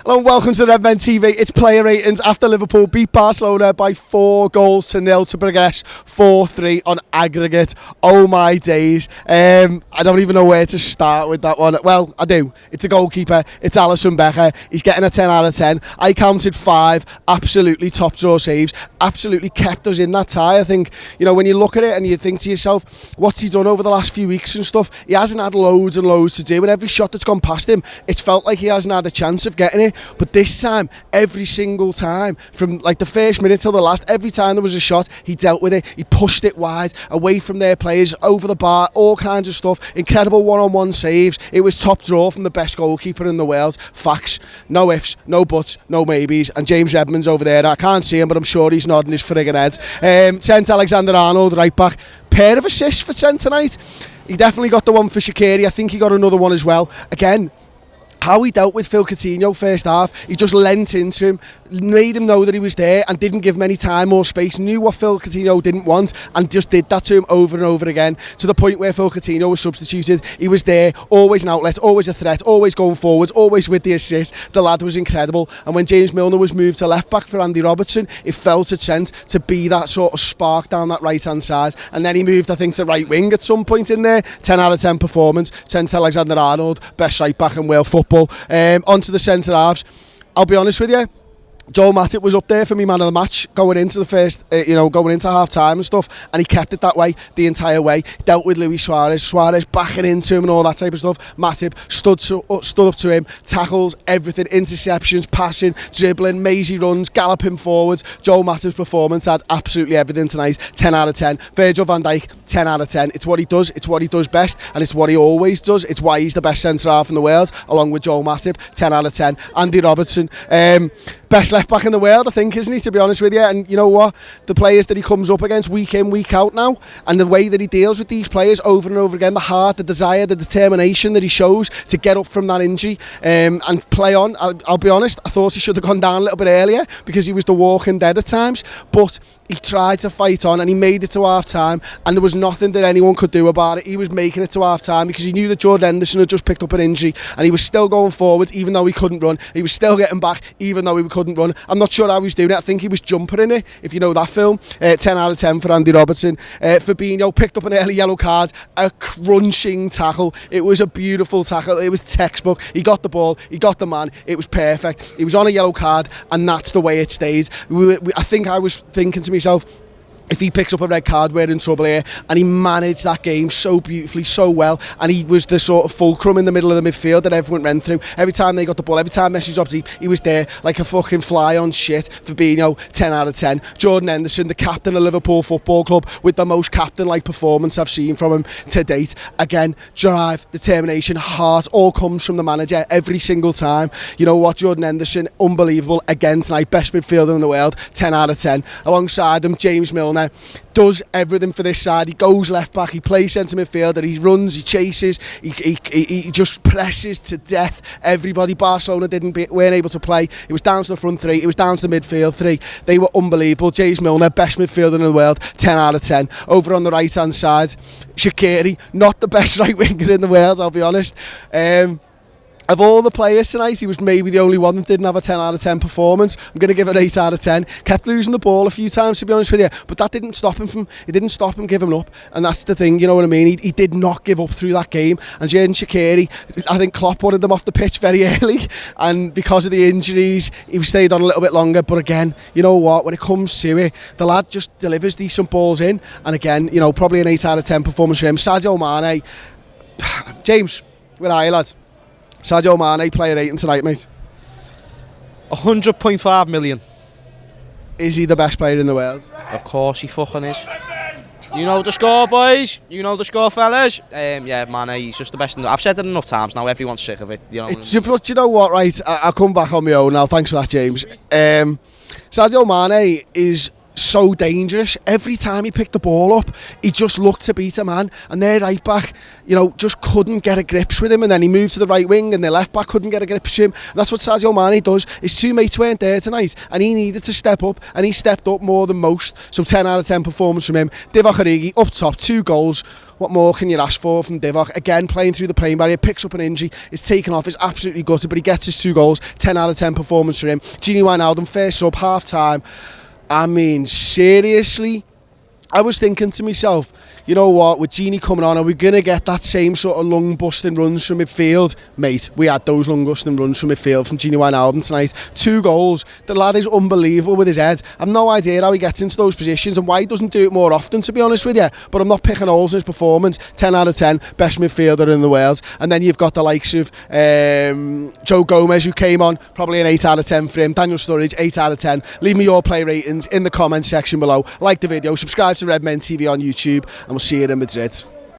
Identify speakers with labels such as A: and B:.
A: Hello and welcome to the Redmen TV. It's player ratings after Liverpool beat Barcelona by 4-0 to progress 4-3 on aggregate. Oh my days. I don't even know where to start with that one. Well, I do. It's the goalkeeper. It's Alisson Becker. He's getting a 10 out of 10. I counted 5 absolutely top draw saves. Absolutely kept us in that tie. I think, you know, when you look at it and you think to yourself, what's he done over the last few weeks and stuff? He hasn't had loads and loads to do, and every shot that's gone past him, it's felt like he hasn't had a chance of getting it. But this time, every single time, from like the first minute till the last, every time there was a shot, he dealt with it. He pushed it wide, away from their players, over the bar, all kinds of stuff. Incredible one-on-one saves. It was top draw from the best goalkeeper in the world. Facts. No ifs, no buts, no maybes. And James Redman's over there. I can't see him, but I'm sure he's nodding his friggin' head. Trent Alexander-Arnold, right back. Pair of assists for Trent tonight. He definitely got the one for Shaqiri. I think he got another one as well. Again, how he dealt with Phil Coutinho first half, he just leant into him, made him know that he was there and didn't give him any time or space, knew what Phil Coutinho didn't want and just did that to him over and over again, to the point where Phil Coutinho was substituted. He was there, always an outlet, always a threat, always going forwards, always with the assist. The lad was incredible. And when James Milner was moved to left back for Andy Robertson, it fell to Trent to be that sort of spark down that right hand side, and then he moved, I think, to right wing at some point in there. 10 out of 10 performance. Trent Alexander-Arnold, best right back in world football. Onto the centre halves. I'll be honest with you, Joel Matip was up there for me man of the match going into the first, going into half time and stuff, and he kept it that way the entire way. Dealt with Luis Suarez backing into him and all that type of stuff. Matip stood up to him, tackles, everything, interceptions, passing, dribbling, mazy runs, galloping forwards. Joel Matip's performance had absolutely everything tonight. 10 out of 10. Virgil van Dijk, 10 out of 10. It's what he does. It's what he does best, and it's what he always does. It's why he's the best centre half in the world, along with Joel Matip. 10 out of 10. Andy Robertson, best left back in the world, I think, isn't he, to be honest with you? And you know what, the players that he comes up against week in, week out now, and the way that he deals with these players over and over again, the heart, the desire, the determination that he shows to get up from that injury and play on. I'll be honest, I thought he should have gone down a little bit earlier because he was the walking dead at times, but he tried to fight on and he made it to half time, and there was nothing that anyone could do about it. He was making it to half time because he knew that Jordan Henderson had just picked up an injury, and he was still going forwards even though he couldn't run. He was still getting back even though he couldn't run. I'm not sure how he's doing it. I think he was jumping in it, if you know that film. 10 out of 10 for Andy Robertson. Fabinho picked up an early yellow card, a crunching tackle. It was a beautiful tackle. It was textbook. He got the ball, he got the man. It was perfect. He was on a yellow card, and that's the way it stayed. I think I was thinking to myself, if he picks up a red card, we're in trouble here. And he managed that game so beautifully, so well. And he was the sort of fulcrum in the middle of the midfield that everyone ran through. Every time they got the ball, every time Messi dropped deep, he was there like a fucking fly on shit. Fabinho, 10 out of 10. Jordan Henderson, the captain of Liverpool Football Club, with the most captain-like performance I've seen from him to date. Again, drive, determination, heart, all comes from the manager every single time. You know what, Jordan Henderson, unbelievable. Again tonight, best midfielder in the world, 10 out of 10. Alongside him, James Milner does everything for this side. He goes left back, he plays centre midfielder, he runs, he chases, he just presses to death everybody. Barcelona weren't able to play. It was down to the front three, it was down to the midfield three. They were unbelievable. James Milner, best midfielder in the world, 10 out of 10. Over on the right hand side, Shaqiri, not the best right winger in the world, I'll be honest. Of all the players tonight, he was maybe the only one that didn't have a 10 out of 10 performance. I'm going to give it 8 out of 10. Kept losing the ball a few times, to be honest with you, but that didn't stop him giving up. And that's the thing, you know what I mean? He did not give up through that game. And Xherdan Shaqiri, I think Klopp wanted them off the pitch very early, and because of the injuries, he stayed on a little bit longer. But again, you know what? When it comes to it, the lad just delivers decent balls in. And again, you know, probably an 8 out of 10 performance for him. Sadio Mane, James, where are you, lads? Sadio Mane, player rating tonight, mate.
B: 100.5 million.
A: Is he the best player in the world?
B: Of course he fucking is. You know the score, boys. You know the score, fellas. Yeah, Mane, he's just the best. I've said it enough times now. Everyone's sick of it. You know.
A: But you know what, right? I'll come back on my own now. Thanks for that, James. Sadio Mane is so dangerous. Every time he picked the ball up, he just looked to beat a man, and their right back, you know, just couldn't get a grips with him, and then he moved to the right wing and their left back couldn't get a grips with him. And that's what Sadio Mane does. His two mates weren't there tonight and he needed to step up, and he stepped up more than most. So 10 out of 10 performance from him. Divock Origi up top, 2 goals. What more can you ask for from Divock? Again, playing through the pain barrier, picks up an injury, is taken off, is absolutely gutted, but he gets his 2 goals. 10 out of 10 performance for him. Gini Wijnaldum, first sub, half time. I mean, seriously, I was thinking to myself, you know what, with Gini coming on, are we going to get that same sort of lung-busting runs from midfield? Mate, we had those lung-busting runs from midfield from Gini Wijnaldum tonight. 2 goals. The lad is unbelievable with his head. I've no idea how he gets into those positions and why he doesn't do it more often, to be honest with you. But I'm not picking holes in his performance. 10 out of 10, best midfielder in the world. And then you've got the likes of Joe Gomez, who came on, probably an 8 out of 10 for him. Daniel Sturridge, 8 out of 10. Leave me your play ratings in the comments section below. Like the video, subscribe to Redmen TV on YouTube, and we'll see you in Madrid.